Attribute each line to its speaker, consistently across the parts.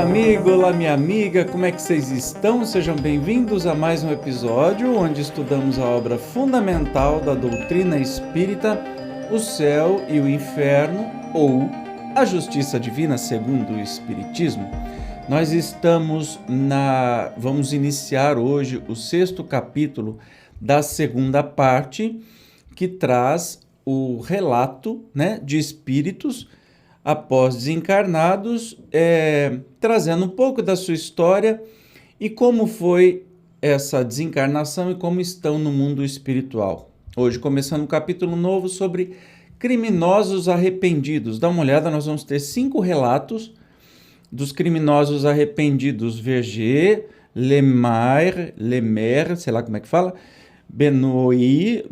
Speaker 1: amigo, olá minha amiga, como é que vocês estão? Sejam bem-vindos a mais um episódio onde estudamos a obra fundamental da doutrina espírita, o céu e o inferno, ou a justiça divina segundo o Espiritismo. Nós vamos iniciar hoje o 6º capítulo da segunda parte, que traz o relato, de espíritos após desencarnados, trazendo um pouco da sua história e como foi essa desencarnação e como estão no mundo espiritual. Hoje, começando um capítulo novo sobre criminosos arrependidos. Dá uma olhada, nós vamos ter 5 relatos dos criminosos arrependidos. Verger, Lemaire, sei lá como é que fala, Benoit,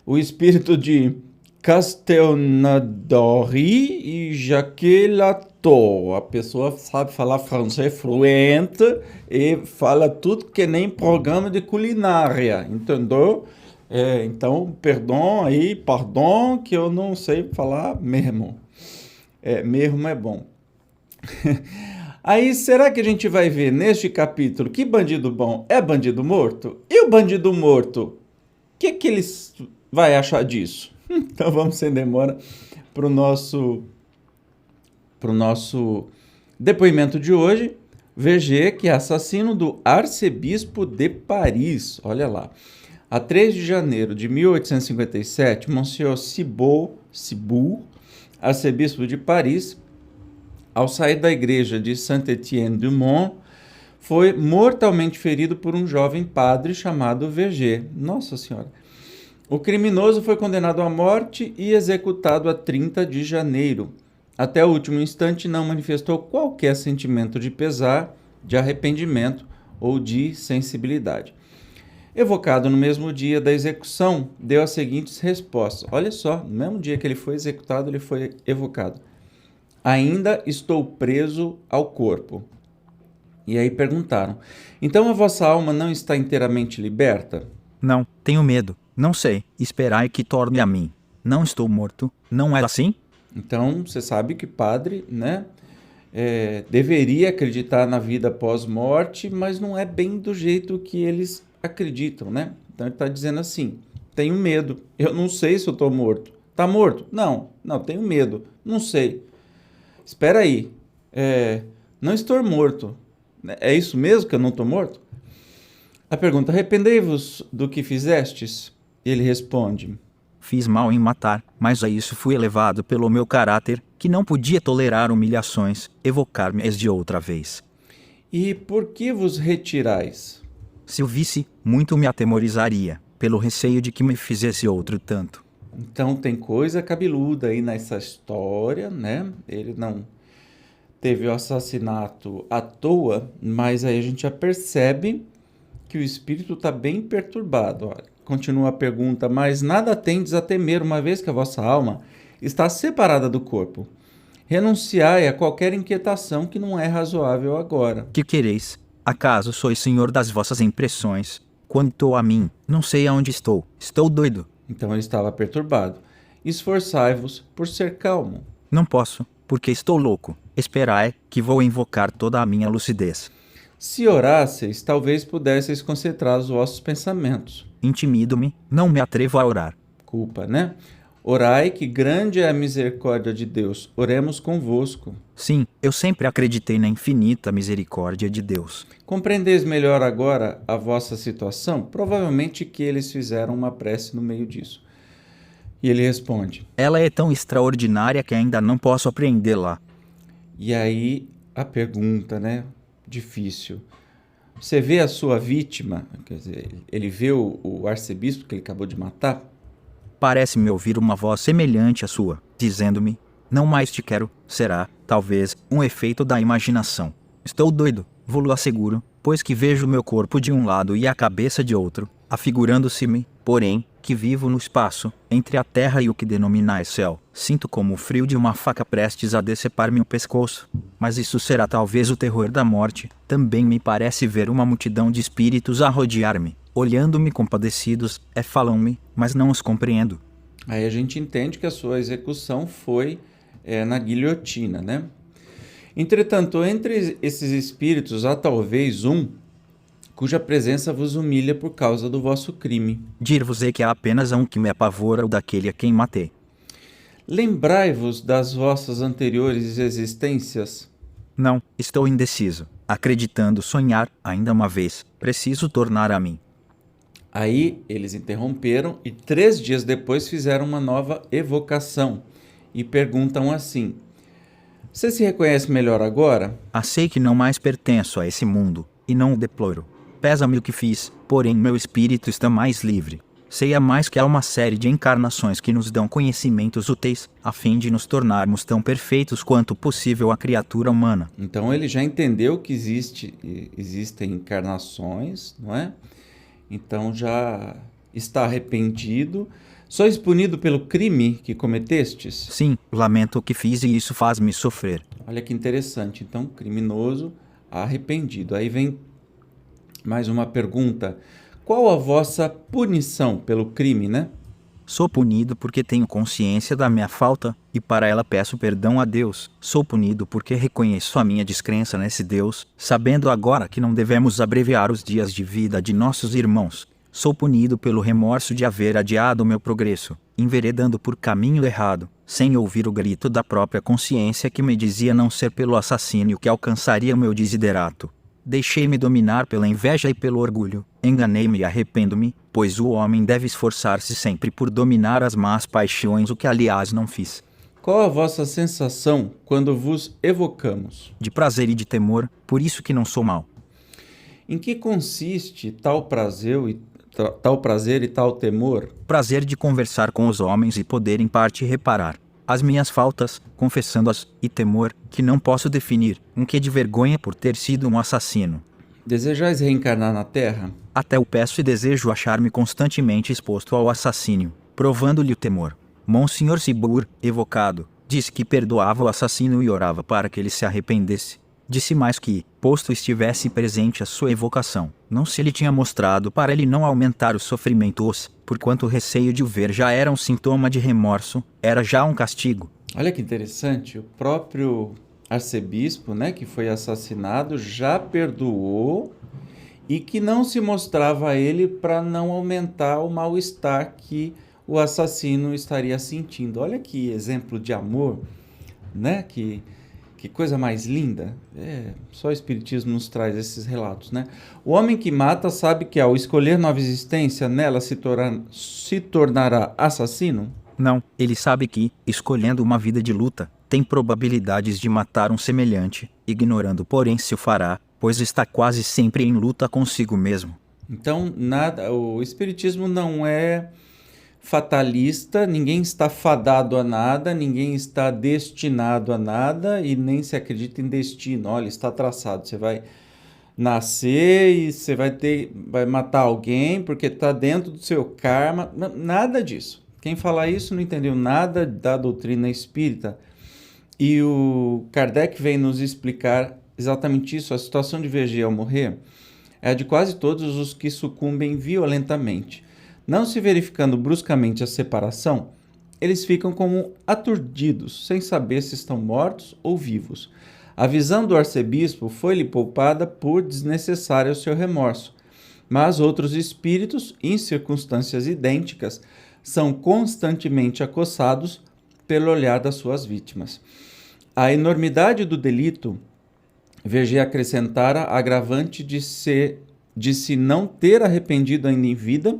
Speaker 1: o espírito de Castelnaudary e Jacques Latour. A pessoa sabe falar francês fluente e fala tudo que nem programa de culinária, entendeu? Então, perdão, que eu não sei falar mesmo. Mesmo é bom. Aí, será que a gente vai ver neste capítulo que bandido bom é bandido morto? E o bandido morto, o que eles vai achar disso? Então vamos sem demora para o nosso depoimento de hoje. Verger, que é assassino do arcebispo de Paris. Olha lá. A 3 de janeiro de 1857, Monsieur Cibour, arcebispo de Paris, ao sair da igreja de Saint-Étienne-du-Mont, foi mortalmente ferido por um jovem padre chamado Verger. Nossa Senhora! O criminoso foi condenado à morte e executado a 30 de janeiro. Até o último instante não manifestou qualquer sentimento de pesar, de arrependimento ou de sensibilidade. Evocado no mesmo dia da execução, deu as seguintes respostas. Olha só, no mesmo dia que ele foi executado, ele foi evocado. Ainda estou preso ao corpo. E aí perguntaram, então a vossa alma não está inteiramente liberta?
Speaker 2: Não, tenho medo. Não sei, esperai que torne a mim. Não estou morto, não é assim?
Speaker 1: Então, você sabe que padre, deveria acreditar na vida pós-morte, mas não é bem do jeito que eles acreditam, Então ele está dizendo assim, tenho medo, eu não sei se eu estou morto. Está morto? Não, tenho medo, não sei. Espera aí, não estou morto. É isso mesmo que eu não estou morto? A pergunta, arrependei-vos do que fizestes? Ele responde,
Speaker 2: fiz mal em matar, mas a isso fui elevado pelo meu caráter, que não podia tolerar humilhações, evocar-me-as de outra vez.
Speaker 1: E por que vos retirais?
Speaker 2: Se o visse, muito me atemorizaria, pelo receio de que me fizesse outro tanto.
Speaker 1: Então tem coisa cabeluda aí nessa história, Ele não teve o assassinato à toa, mas aí a gente já percebe que o espírito está bem perturbado. Olha, continua a pergunta, mas nada tendes a temer, uma vez que a vossa alma está separada do corpo. Renunciai a qualquer inquietação que não é razoável agora.
Speaker 2: Que quereis? Acaso sois senhor das vossas impressões? Quanto a mim, não sei aonde estou. Estou doido.
Speaker 1: Então ele estava perturbado. Esforçai-vos por ser calmo.
Speaker 2: Não posso, porque estou louco. Esperai, que vou invocar toda a minha lucidez.
Speaker 1: Se orasseis, talvez pudesseis concentrar os vossos pensamentos.
Speaker 2: Intimido-me, não me atrevo a orar.
Speaker 1: Culpa, Orai, que grande é a misericórdia de Deus. Oremos convosco.
Speaker 2: Sim, eu sempre acreditei na infinita misericórdia de Deus.
Speaker 1: Compreendeis melhor agora a vossa situação? Provavelmente que eles fizeram uma prece no meio disso. E ele responde,
Speaker 2: ela é tão extraordinária que ainda não posso apreendê-la.
Speaker 1: E aí a pergunta, difícil. Você vê a sua vítima, quer dizer, ele vê o arcebispo que ele acabou de matar?
Speaker 2: Parece-me ouvir uma voz semelhante à sua, dizendo-me, não mais te quero, será, talvez, um efeito da imaginação. Estou doido, vou-lo asseguro, pois que vejo meu corpo de um lado e a cabeça de outro, afigurando-se-me, porém, que vivo no espaço, entre a terra e o que denominais céu. Sinto como o frio de uma faca prestes a decepar-me o pescoço. Mas isso será talvez o terror da morte. Também me parece ver uma multidão de espíritos a rodear-me. Olhando-me compadecidos, falam-me, mas não os compreendo.
Speaker 1: Aí a gente entende que a sua execução foi na guilhotina, Entretanto, entre esses espíritos há talvez um cuja presença vos humilha por causa do vosso crime.
Speaker 2: Dir-vos-ei que há apenas um que me apavora, o daquele a quem matei.
Speaker 1: Lembrai-vos das vossas anteriores existências?
Speaker 2: Não, estou indeciso. Acreditando sonhar, ainda uma vez, preciso tornar a mim.
Speaker 1: Aí eles interromperam e 3 dias depois fizeram uma nova evocação e perguntam assim: você se reconhece melhor agora?
Speaker 2: Sei que não mais pertenço a esse mundo, e não o deploro. Pesa-me o que fiz, porém meu espírito está mais livre. Sei a mais que há uma série de encarnações que nos dão conhecimentos úteis, a fim de nos tornarmos tão perfeitos quanto possível a criatura humana.
Speaker 1: Então ele já entendeu que existem encarnações, não é? Então já está arrependido. Sois punido pelo crime que cometestes?
Speaker 2: Sim, lamento o que fiz e isso faz-me sofrer.
Speaker 1: Olha que interessante. Então, criminoso, arrependido. Aí vem mais uma pergunta. Qual a vossa punição pelo crime, né?
Speaker 2: Sou punido porque tenho consciência da minha falta, e para ela peço perdão a Deus. Sou punido porque reconheço a minha descrença nesse Deus, sabendo agora que não devemos abreviar os dias de vida de nossos irmãos. Sou punido pelo remorso de haver adiado o meu progresso, enveredando por caminho errado, sem ouvir o grito da própria consciência que me dizia não ser pelo assassínio que alcançaria o meu desiderato. Deixei-me dominar pela inveja e pelo orgulho. Enganei-me e arrependo-me, pois o homem deve esforçar-se sempre por dominar as más paixões, o que aliás não fiz.
Speaker 1: Qual a vossa sensação quando vos evocamos?
Speaker 2: De prazer e de temor, por isso que não sou mau.
Speaker 1: Em que consiste tal prazer e tal temor?
Speaker 2: Prazer de conversar com os homens e poder em parte reparar as minhas faltas, confessando-as, e temor, que não posso definir, um quê de vergonha por ter sido um assassino.
Speaker 1: Desejais reencarnar na Terra?
Speaker 2: Até o peço e desejo achar-me constantemente exposto ao assassínio, provando-lhe o temor. Monsenhor Sibur, evocado, disse que perdoava o assassino e orava para que ele se arrependesse. Disse mais que, posto estivesse presente a sua evocação, não se lhe tinha mostrado para ele não aumentar os sofrimentos, porquanto o receio de o ver já era um sintoma de remorso, era já um castigo.
Speaker 1: Olha que interessante, o próprio arcebispo, né, que foi assassinado, já perdoou e que não se mostrava a ele para não aumentar o mal-estar que o assassino estaria sentindo. Olha que exemplo de amor, né, que coisa mais linda. Só o Espiritismo nos traz esses relatos, né? O homem que mata sabe que ao escolher nova existência, nela se tornará assassino?
Speaker 2: Não, ele sabe que, escolhendo uma vida de luta, tem probabilidades de matar um semelhante, ignorando porém se o fará, pois está quase sempre em luta consigo mesmo.
Speaker 1: Então, o Espiritismo não é fatalista, ninguém está fadado a nada, ninguém está destinado a nada e nem se acredita em destino. Olha, está traçado, você vai nascer e você vai matar alguém porque está dentro do seu karma. Nada disso. Quem falar isso não entendeu nada da doutrina espírita. E o Kardec vem nos explicar exatamente isso. A situação de VG ao morrer é a de quase todos os que sucumbem violentamente. Não se verificando bruscamente a separação, eles ficam como aturdidos, sem saber se estão mortos ou vivos. A visão do arcebispo foi-lhe poupada por desnecessária o seu remorso, mas outros espíritos, em circunstâncias idênticas, são constantemente acossados pelo olhar das suas vítimas. A enormidade do delito, VG acrescentara a agravante de se não ter arrependido ainda em vida,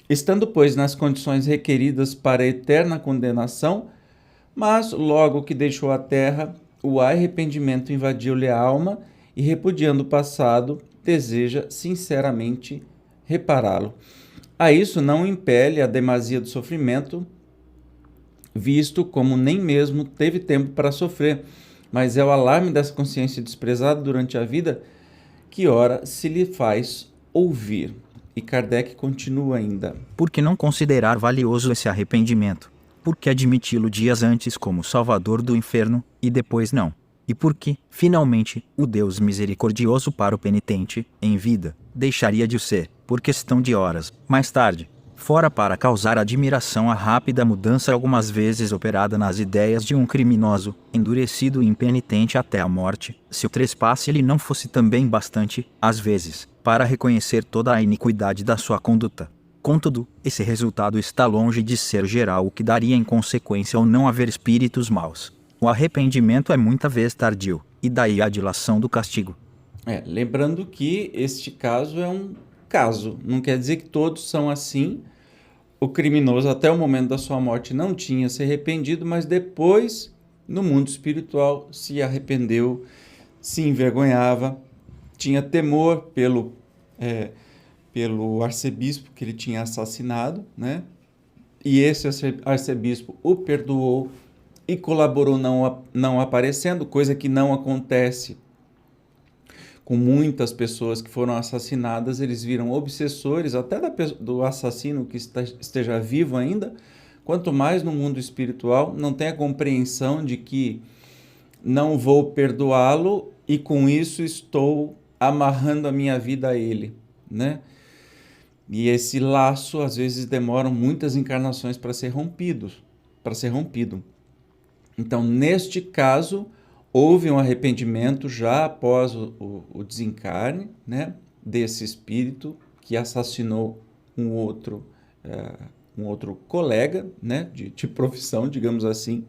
Speaker 1: estando, pois, nas condições requeridas para a eterna condenação, mas logo que deixou a terra, o arrependimento invadiu-lhe a alma e, repudiando o passado, deseja sinceramente repará-lo. A isso não impele a demasia do sofrimento, visto como nem mesmo teve tempo para sofrer, mas é o alarme dessa consciência desprezada durante a vida que ora se lhe faz ouvir. E Kardec continua ainda.
Speaker 2: Por que não considerar valioso esse arrependimento? Por que admiti-lo dias antes como salvador do inferno, e depois não? E por que, finalmente, o Deus misericordioso para o penitente, em vida, deixaria de o ser, por questão de horas, mais tarde? fora para causar admiração a rápida mudança algumas vezes operada nas ideias de um criminoso, endurecido e impenitente até a morte, se o trespasse lhe não fosse também bastante, às vezes, para reconhecer toda a iniquidade da sua conduta. Contudo, esse resultado está longe de ser geral, o que daria em consequência ao não haver espíritos maus. O arrependimento é muita vez tardio, e daí a dilação do castigo.
Speaker 1: Lembrando que este caso é um caso, não quer dizer que todos são assim. O criminoso até o momento da sua morte não tinha se arrependido, mas depois, no mundo espiritual, se arrependeu, se envergonhava, tinha temor pelo arcebispo que ele tinha assassinado, né? E esse arcebispo o perdoou e colaborou não aparecendo, coisa que não acontece com muitas pessoas que foram assassinadas. Eles viram obsessores, até do assassino que esteja vivo ainda, quanto mais no mundo espiritual, não tem a compreensão de que não vou perdoá-lo e com isso estou amarrando a minha vida a ele, né? E esse laço, às vezes, demora muitas encarnações para ser rompido. Então, neste caso, houve um arrependimento já após o desencarne, né, desse espírito que assassinou um outro colega, né, de profissão, digamos assim.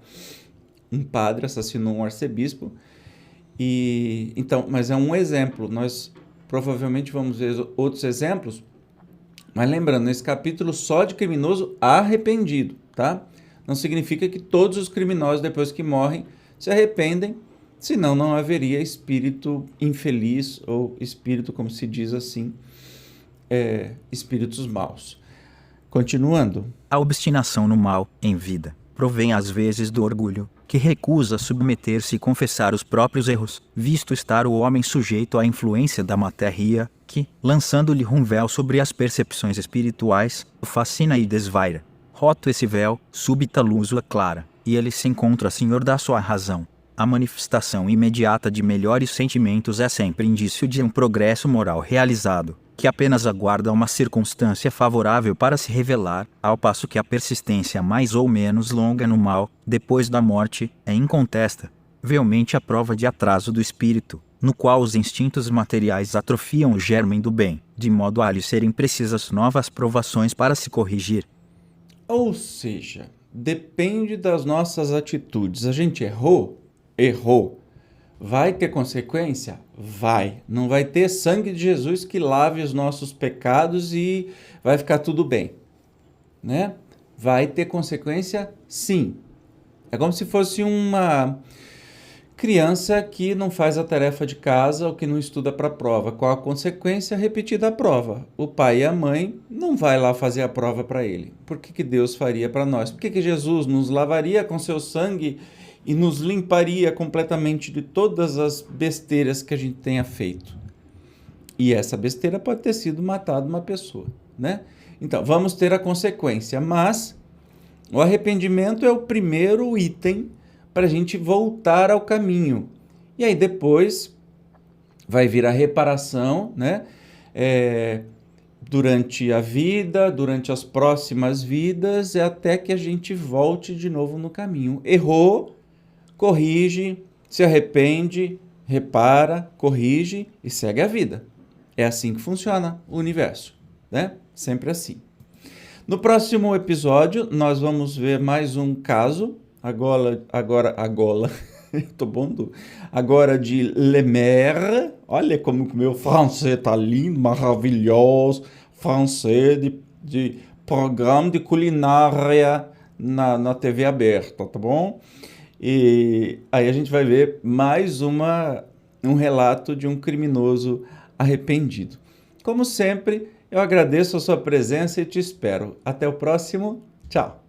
Speaker 1: Um padre assassinou um arcebispo. Então, mas é um exemplo. Nós provavelmente vamos ver outros exemplos, mas lembrando, nesse capítulo só de criminoso arrependido, tá? Não significa que todos os criminosos, depois que morrem, se arrependem, senão não haveria espírito infeliz ou espírito, como se diz assim, espíritos maus. Continuando.
Speaker 2: A obstinação no mal, em vida, provém às vezes do orgulho, que recusa submeter-se e confessar os próprios erros, visto estar o homem sujeito à influência da matéria, que, lançando-lhe um véu sobre as percepções espirituais, o fascina e desvaira. Roto esse véu, súbita luz o aclara, e ele se encontra senhor da sua razão. A manifestação imediata de melhores sentimentos é sempre indício de um progresso moral realizado, que apenas aguarda uma circunstância favorável para se revelar, ao passo que a persistência mais ou menos longa no mal, depois da morte, é incontestavelmente a prova de atraso do espírito, no qual os instintos materiais atrofiam o germen do bem, de modo a lhe serem precisas novas provações para se corrigir.
Speaker 1: Ou seja, depende das nossas atitudes. A gente errou? Errou. Vai ter consequência? Vai. Não vai ter sangue de Jesus que lave os nossos pecados e vai ficar tudo bem, né? Vai ter consequência? Sim. É como se fosse uma criança que não faz a tarefa de casa ou que não estuda para a prova. Qual a consequência? Repetida a prova. O pai e a mãe não vai lá fazer a prova para ele. Por que Deus faria para nós? Por que Jesus nos lavaria com seu sangue e nos limparia completamente de todas as besteiras que a gente tenha feito? E essa besteira pode ter sido matado uma pessoa, né? Então, vamos ter a consequência, mas o arrependimento é o primeiro item para a gente voltar ao caminho. E aí depois vai vir a reparação, né? Durante a vida, durante as próximas vidas, até que a gente volte de novo no caminho. Errou, corrige, se arrepende, repara, corrige e segue a vida. É assim que funciona o universo, né? Sempre assim. No próximo episódio, nós vamos ver mais um caso, agora de Lemaire. Olha como o meu francês tá lindo, maravilhoso, francês de programa de culinária na TV aberta, tá bom? E aí a gente vai ver mais um relato de um criminoso arrependido. Como sempre, eu agradeço a sua presença e te espero. Até o próximo. Tchau.